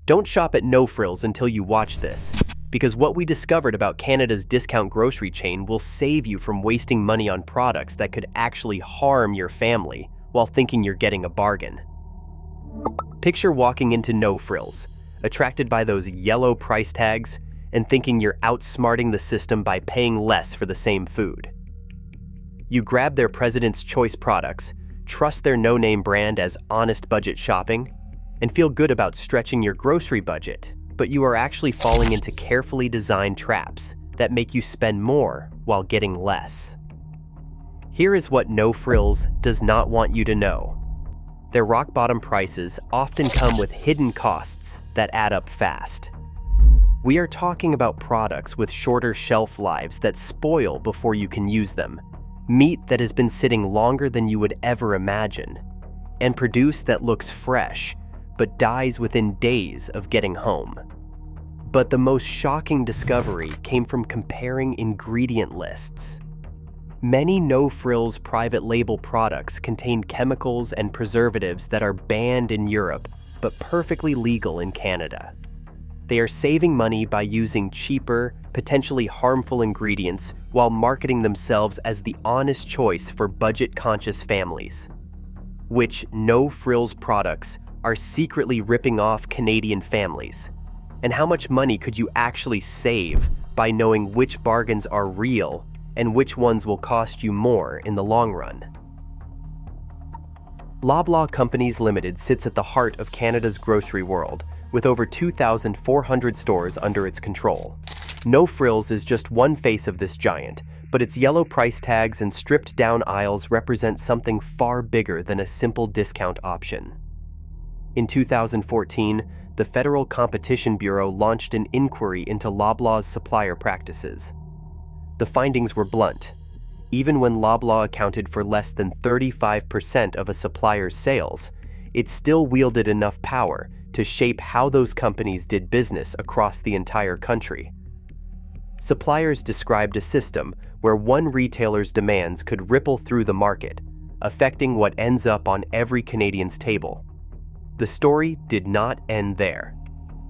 Don't shop at No Frills until you watch this, because what we discovered about Canada's discount grocery chain will save you from wasting money on products that could actually harm your family while thinking you're getting a bargain. Picture walking into No Frills, attracted by those yellow price tags and thinking you're outsmarting the system by paying less for the same food. You grab their President's Choice products, trust their no-name brand as honest budget shopping, and feel good about stretching your grocery budget, but you are actually falling into carefully designed traps that make you spend more while getting less. Here is what No Frills does not want you to know. Their rock-bottom prices often come with hidden costs that add up fast. We are talking about products with shorter shelf lives that spoil before you can use them, meat that has been sitting longer than you would ever imagine, and produce that looks fresh but dies within days of getting home. But the most shocking discovery came from comparing ingredient lists. Many No Frills private label products contain chemicals and preservatives that are banned in Europe but perfectly legal in Canada. They are saving money by using cheaper, potentially harmful ingredients while marketing themselves as the honest choice for budget-conscious families. Which No Frills products are secretly ripping off Canadian families? And how much money could you actually save by knowing which bargains are real and which ones will cost you more in the long run? Loblaw Companies Limited sits at the heart of Canada's grocery world, with over 2,400 stores under its control. No Frills is just one face of this giant, but its yellow price tags and stripped-down aisles represent something far bigger than a simple discount option. In 2014, the Federal Competition Bureau launched an inquiry into Loblaw's supplier practices. The findings were blunt. Even when Loblaw accounted for less than 35% of a supplier's sales, it still wielded enough power to shape how those companies did business across the entire country. Suppliers described a system where one retailer's demands could ripple through the market, affecting what ends up on every Canadian's table. The story did not end there.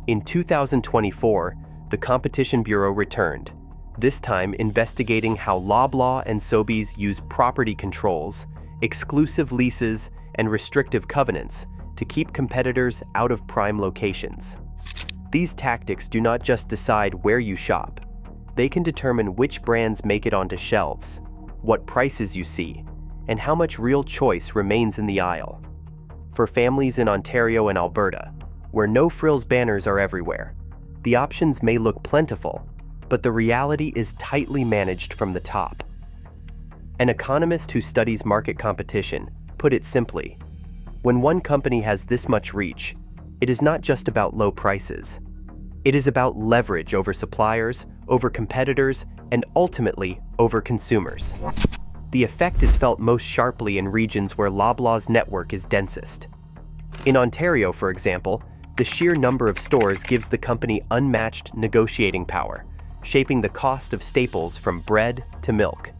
In 2024, the Competition Bureau returned, this time investigating how Loblaw and Sobeys use property controls, exclusive leases, and restrictive covenants to keep competitors out of prime locations. These tactics do not just decide where you shop. They can determine which brands make it onto shelves, what prices you see, and how much real choice remains in the aisle. For families in Ontario and Alberta, where No Frills banners are everywhere, the options may look plentiful, but the reality is tightly managed from the top. An economist who studies market competition put it simply: when one company has this much reach, it is not just about low prices. It is about leverage over suppliers, over competitors, and ultimately over consumers. The effect is felt most sharply in regions where Loblaw's network is densest. In Ontario, for example, the sheer number of stores gives the company unmatched negotiating power, shaping the cost of staples from bread to milk.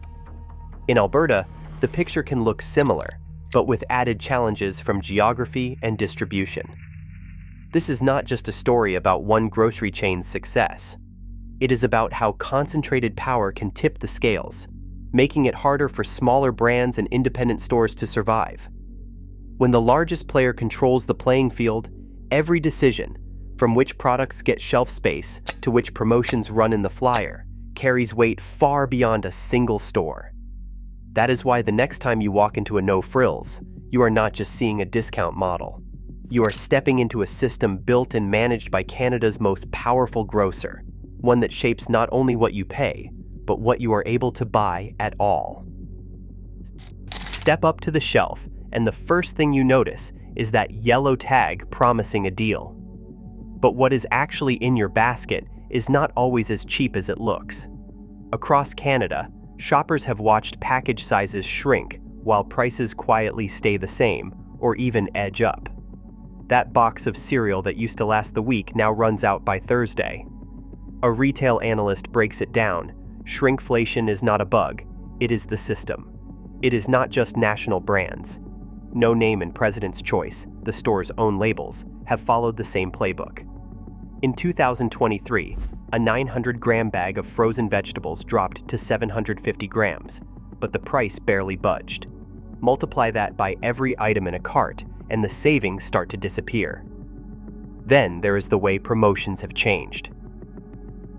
In Alberta, the picture can look similar, but with added challenges from geography and distribution. This is not just a story about one grocery chain's success. It is about how concentrated power can tip the scales, making it harder for smaller brands and independent stores to survive. When the largest player controls the playing field, every decision, from which products get shelf space to which promotions run in the flyer, carries weight far beyond a single store. That is why the next time you walk into a No Frills, you are not just seeing a discount model. You are stepping into a system built and managed by Canada's most powerful grocer, one that shapes not only what you pay, but what you are able to buy at all. Step up to the shelf, and the first thing you notice is that yellow tag promising a deal. But what is actually in your basket is not always as cheap as it looks. Across Canada, shoppers have watched package sizes shrink while prices quietly stay the same or even edge up. That box of cereal that used to last the week now runs out by Thursday. A retail analyst breaks it down. Shrinkflation is not a bug, it is the system. It is not just national brands. No Name and President's Choice, the store's own labels, have followed the same playbook. In 2023, a 900-gram bag of frozen vegetables dropped to 750 grams, but the price barely budged. Multiply that by every item in a cart, and the savings start to disappear. Then there is the way promotions have changed.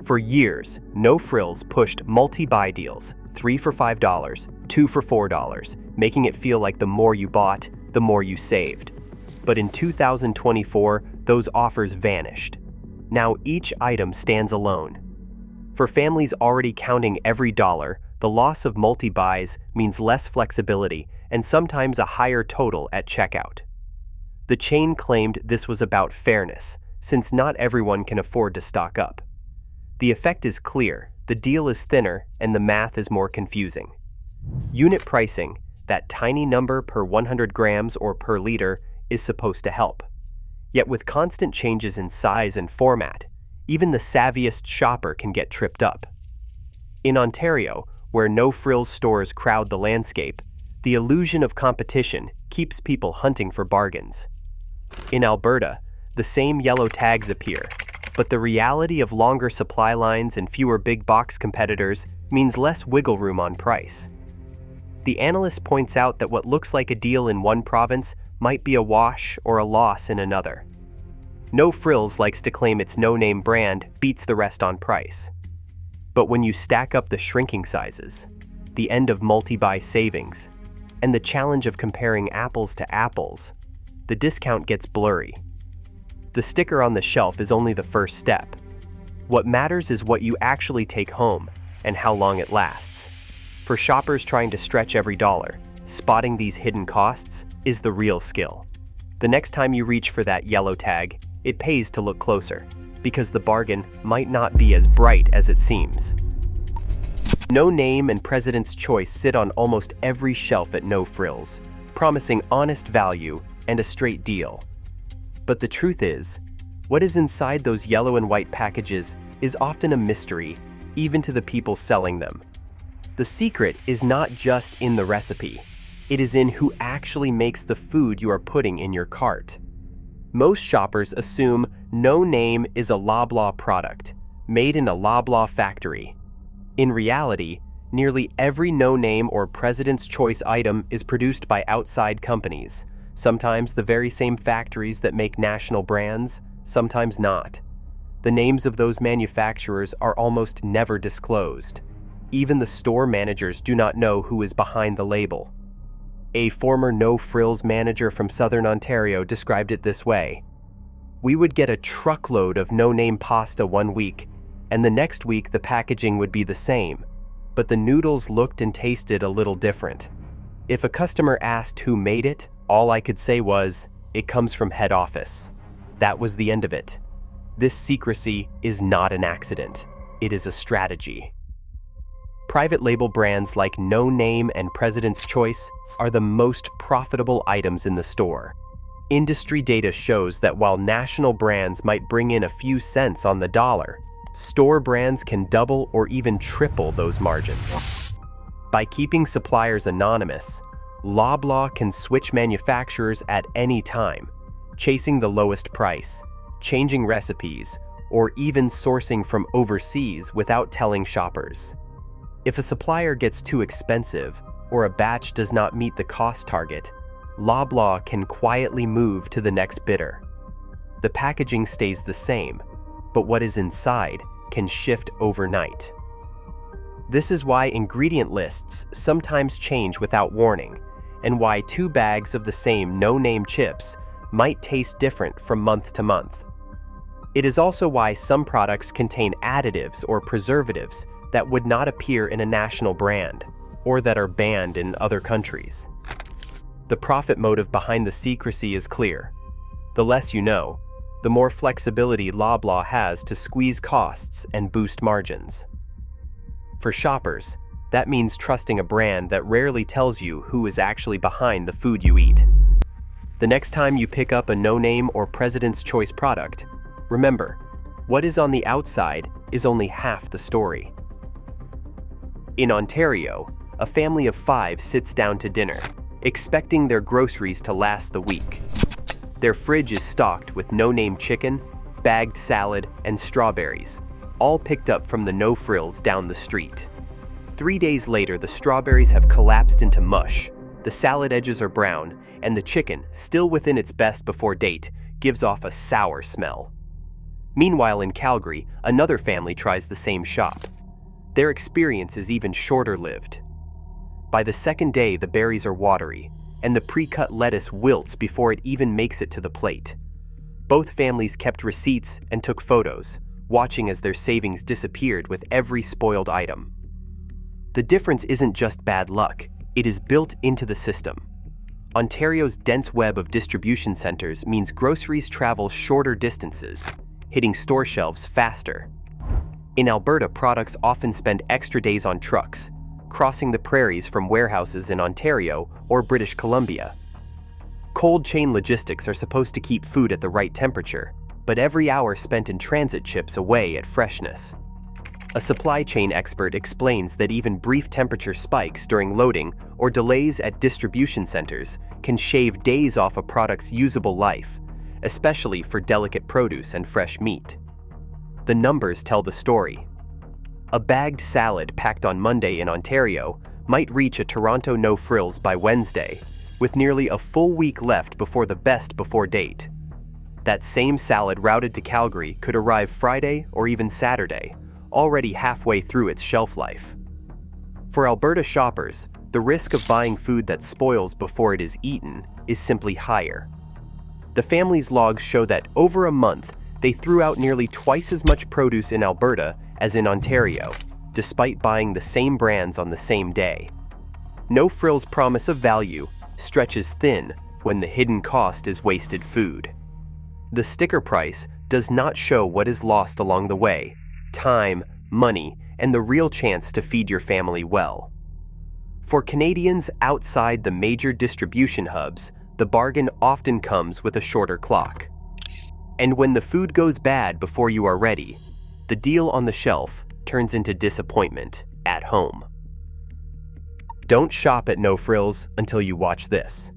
For years, No Frills pushed multi-buy deals, 3 for $5, 2 for $4, making it feel like the more you bought, the more you saved. But in 2024, those offers vanished. Now each item stands alone. For families already counting every dollar, the loss of multi-buys means less flexibility and sometimes a higher total at checkout. The chain claimed this was about fairness, since not everyone can afford to stock up. The effect is clear, the deal is thinner, and the math is more confusing. Unit pricing, that tiny number per 100 grams or per liter, is supposed to help. Yet with constant changes in size and format, even the savviest shopper can get tripped up. In Ontario, where No Frills stores crowd the landscape, the illusion of competition keeps people hunting for bargains. In Alberta, the same yellow tags appear, but the reality of longer supply lines and fewer big box competitors means less wiggle room on price. The analyst points out that what looks like a deal in one province might be a wash or a loss in another. No Frills likes to claim its no-name brand beats the rest on price. But when you stack up the shrinking sizes, the end of multi-buy savings, and the challenge of comparing apples to apples, the discount gets blurry. The sticker on the shelf is only the first step. What matters is what you actually take home and how long it lasts. For shoppers trying to stretch every dollar, spotting these hidden costs is the real skill. The next time you reach for that yellow tag, it pays to look closer, because the bargain might not be as bright as it seems. No Name and President's Choice sit on almost every shelf at No Frills, promising honest value and a straight deal. But the truth is, what is inside those yellow and white packages is often a mystery, even to the people selling them. The secret is not just in the recipe, it is in who actually makes the food you are putting in your cart. Most shoppers assume No Name is a Loblaw product, made in a Loblaw factory. In reality, nearly every No Name or President's Choice item is produced by outside companies, sometimes the very same factories that make national brands, sometimes not. The names of those manufacturers are almost never disclosed. Even the store managers do not know who is behind the label. A former No Frills manager from Southern Ontario described it this way: "We would get a truckload of no-name pasta one week, and the next week the packaging would be the same, but the noodles looked and tasted a little different. If a customer asked who made it, all I could say was, 'It comes from head office.' That was the end of it. This secrecy is not an accident. It is a strategy." Private label brands like No Name and President's Choice are the most profitable items in the store. Industry data shows that while national brands might bring in a few cents on the dollar, store brands can double or even triple those margins. By keeping suppliers anonymous, Loblaw can switch manufacturers at any time, chasing the lowest price, changing recipes, or even sourcing from overseas without telling shoppers. If a supplier gets too expensive or a batch does not meet the cost target, Loblaw can quietly move to the next bidder. The packaging stays the same, but what is inside can shift overnight. This is why ingredient lists sometimes change without warning, and why 2 bags of the same no-name chips might taste different from month to month. It is also why some products contain additives or preservatives that would not appear in a national brand, or that are banned in other countries. The profit motive behind the secrecy is clear. The less you know, the more flexibility Loblaw has to squeeze costs and boost margins. For shoppers, that means trusting a brand that rarely tells you who is actually behind the food you eat. The next time you pick up a No Name or President's Choice product, remember, what is on the outside is only half the story. In Ontario, a family of 5 sits down to dinner, expecting their groceries to last the week. Their fridge is stocked with no-name chicken, bagged salad, and strawberries, all picked up from the No Frills down the street. 3 days later, the strawberries have collapsed into mush, the salad edges are brown, and the chicken, still within its best before date, gives off a sour smell. Meanwhile, in Calgary, another family tries the same shop. Their experience is even shorter-lived. By the second day, the berries are watery, and the pre-cut lettuce wilts before it even makes it to the plate. Both families kept receipts and took photos, watching as their savings disappeared with every spoiled item. The difference isn't just bad luck, it is built into the system. Ontario's dense web of distribution centers means groceries travel shorter distances, hitting store shelves faster. In Alberta, products often spend extra days on trucks, crossing the prairies from warehouses in Ontario or British Columbia. Cold chain logistics are supposed to keep food at the right temperature, but every hour spent in transit chips away at freshness. A supply chain expert explains that even brief temperature spikes during loading or delays at distribution centers can shave days off a product's usable life, especially for delicate produce and fresh meat. The numbers tell the story. A bagged salad packed on Monday in Ontario might reach a Toronto No Frills by Wednesday, with nearly a full week left before the best before date. That same salad routed to Calgary could arrive Friday or even Saturday, already halfway through its shelf life. For Alberta shoppers, the risk of buying food that spoils before it is eaten is simply higher. The family's logs show that over a month, they threw out nearly twice as much produce in Alberta as in Ontario, despite buying the same brands on the same day. No Frills' promise of value stretches thin when the hidden cost is wasted food. The sticker price does not show what is lost along the way: time, money, and the real chance to feed your family well. For Canadians outside the major distribution hubs, the bargain often comes with a shorter clock. And when the food goes bad before you are ready, the deal on the shelf turns into disappointment at home. Don't shop at No Frills until you watch this,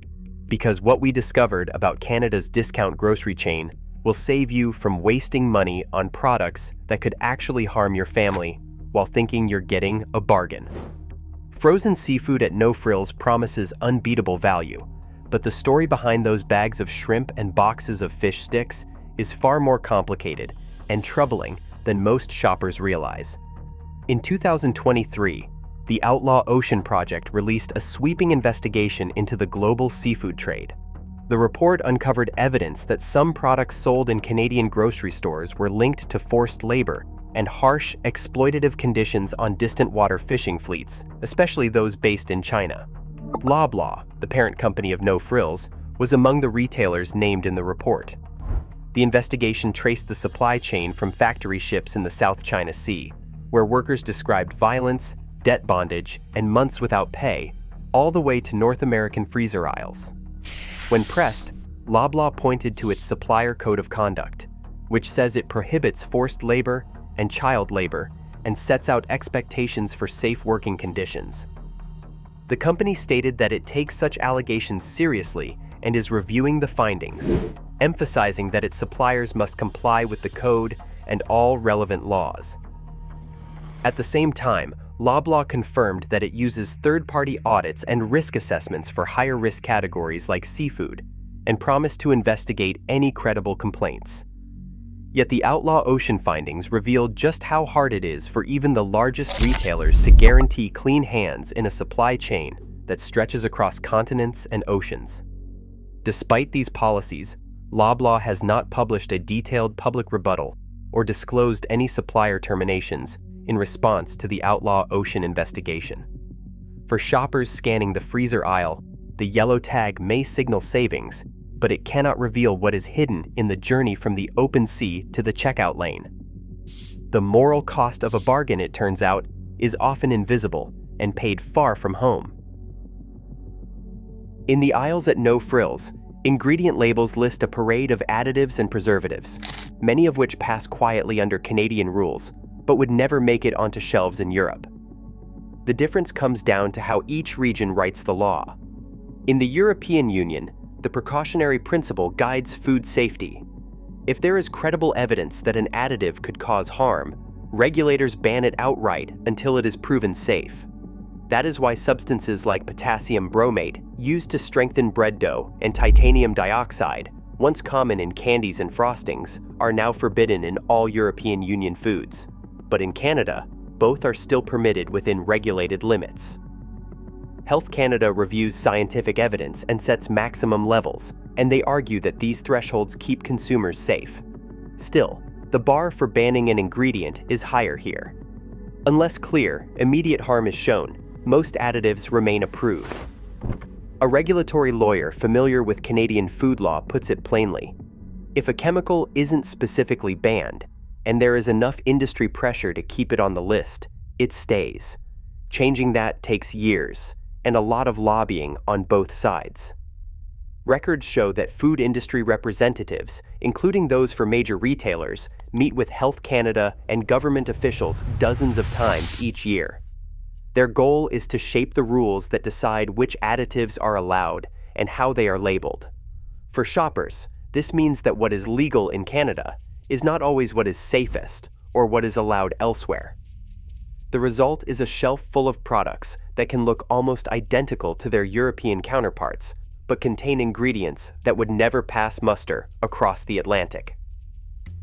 because what we discovered about Canada's discount grocery chain will save you from wasting money on products that could actually harm your family while thinking you're getting a bargain. Frozen seafood at No Frills promises unbeatable value, but the story behind those bags of shrimp and boxes of fish sticks is far more complicated and troubling than most shoppers realize. In 2023, the Outlaw Ocean Project released a sweeping investigation into the global seafood trade. The report uncovered evidence that some products sold in Canadian grocery stores were linked to forced labor and harsh, exploitative conditions on distant water fishing fleets, especially those based in China. Loblaw, the parent company of No Frills, was among the retailers named in the report. The investigation traced the supply chain from factory ships in the South China Sea, where workers described violence, debt bondage, and months without pay, all the way to North American freezer aisles. When pressed, Loblaw pointed to its supplier code of conduct, which says it prohibits forced labor and child labor and sets out expectations for safe working conditions. The company stated that it takes such allegations seriously and is reviewing the findings, emphasizing that its suppliers must comply with the code and all relevant laws. At the same time, Loblaw confirmed that it uses third-party audits and risk assessments for higher-risk categories like seafood, and promised to investigate any credible complaints. Yet the Outlaw Ocean findings revealed just how hard it is for even the largest retailers to guarantee clean hands in a supply chain that stretches across continents and oceans. Despite these policies, Loblaw has not published a detailed public rebuttal or disclosed any supplier terminations in response to the Outlaw Ocean investigation. For shoppers scanning the freezer aisle, the yellow tag may signal savings, but it cannot reveal what is hidden in the journey from the open sea to the checkout lane. The moral cost of a bargain, it turns out, is often invisible and paid far from home. In the aisles at No Frills, ingredient labels list a parade of additives and preservatives, many of which pass quietly under Canadian rules, but would never make it onto shelves in Europe. The difference comes down to how each region writes the law. In the European Union, the precautionary principle guides food safety. If there is credible evidence that an additive could cause harm, regulators ban it outright until it is proven safe. That is why substances like potassium bromate, used to strengthen bread dough, and titanium dioxide, once common in candies and frostings, are now forbidden in all European Union foods. But in Canada, both are still permitted within regulated limits. Health Canada reviews scientific evidence and sets maximum levels, and they argue that these thresholds keep consumers safe. Still, the bar for banning an ingredient is higher here. Unless clear, immediate harm is shown, most additives remain approved. A regulatory lawyer familiar with Canadian food law puts it plainly. If a chemical isn't specifically banned, and there is enough industry pressure to keep it on the list, it stays. Changing that takes years, and a lot of lobbying on both sides. Records show that food industry representatives, including those for major retailers, meet with Health Canada and government officials dozens of times each year. Their goal is to shape the rules that decide which additives are allowed and how they are labeled. For shoppers, this means that what is legal in Canada is not always what is safest or what is allowed elsewhere. The result is a shelf full of products that can look almost identical to their European counterparts, but contain ingredients that would never pass muster across the Atlantic.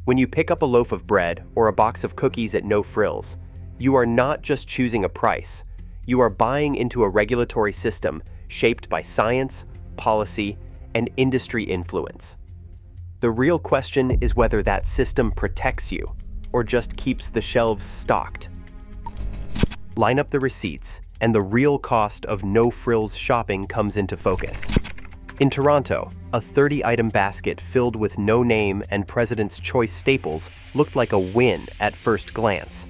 When you pick up a loaf of bread or a box of cookies at No Frills, you are not just choosing a price, you are buying into a regulatory system shaped by science, policy, and industry influence. The real question is whether that system protects you or just keeps the shelves stocked. Line up the receipts, and the real cost of No Frills shopping comes into focus. In Toronto, a 30-item basket filled with no-name and President's Choice staples looked like a win at first glance.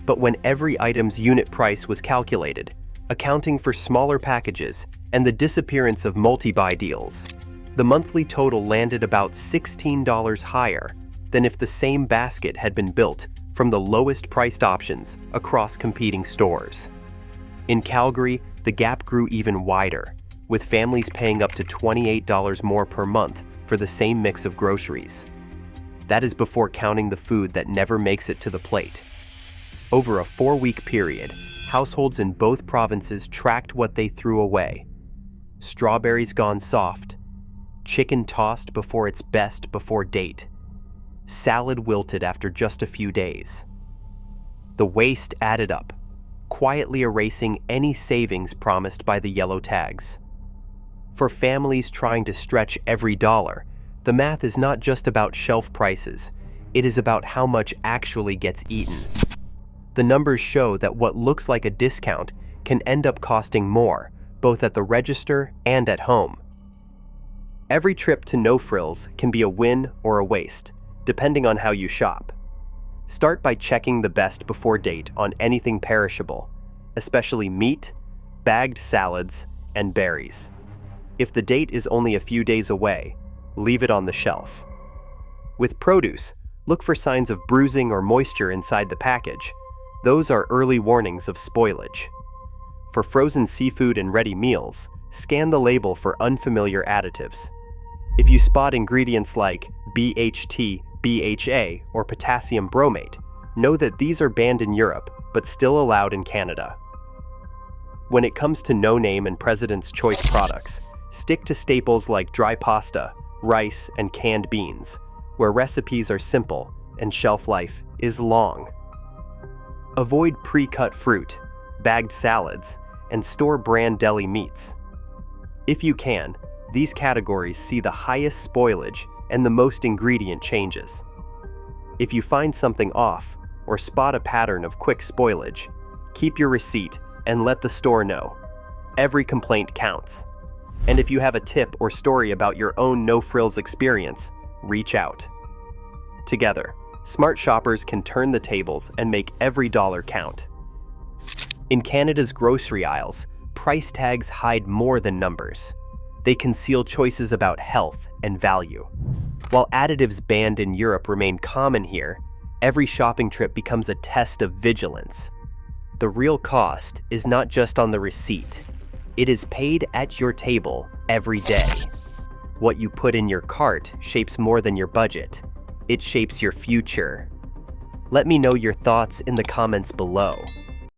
But when every item's unit price was calculated, accounting for smaller packages and the disappearance of multi-buy deals, the monthly total landed about $16 higher than if the same basket had been built from the lowest-priced options across competing stores. In Calgary, the gap grew even wider, with families paying up to $28 more per month for the same mix of groceries. That is before counting the food that never makes it to the plate. Over a 4-week period, households in both provinces tracked what they threw away. Strawberries gone soft, chicken tossed before its best before date, salad wilted after just a few days. The waste added up, quietly erasing any savings promised by the yellow tags. For families trying to stretch every dollar, the math is not just about shelf prices, it is about how much actually gets eaten. The numbers show that what looks like a discount can end up costing more, both at the register and at home. Every trip to No Frills can be a win or a waste, depending on how you shop. Start by checking the best before date on anything perishable, especially meat, bagged salads, and berries. If the date is only a few days away, leave it on the shelf. With produce, look for signs of bruising or moisture inside the package. Those are early warnings of spoilage. For frozen seafood and ready meals, scan the label for unfamiliar additives. If you spot ingredients like BHT, BHA, or potassium bromate, know that these are banned in Europe, but still allowed in Canada. When it comes to no-name and President's Choice products, stick to staples like dry pasta, rice, and canned beans, where recipes are simple and shelf life is long. Avoid pre-cut fruit, bagged salads, and store-brand deli meats. If you can, these categories see the highest spoilage and the most ingredient changes. If you find something off or spot a pattern of quick spoilage, keep your receipt and let the store know. Every complaint counts. And if you have a tip or story about your own No Frills experience, reach out. Together, smart shoppers can turn the tables and make every dollar count. In Canada's grocery aisles, price tags hide more than numbers. They conceal choices about health and value. While additives banned in Europe remain common here, every shopping trip becomes a test of vigilance. The real cost is not just on the receipt. It is paid at your table every day. What you put in your cart shapes more than your budget. It shapes your future. Let me know your thoughts in the comments below.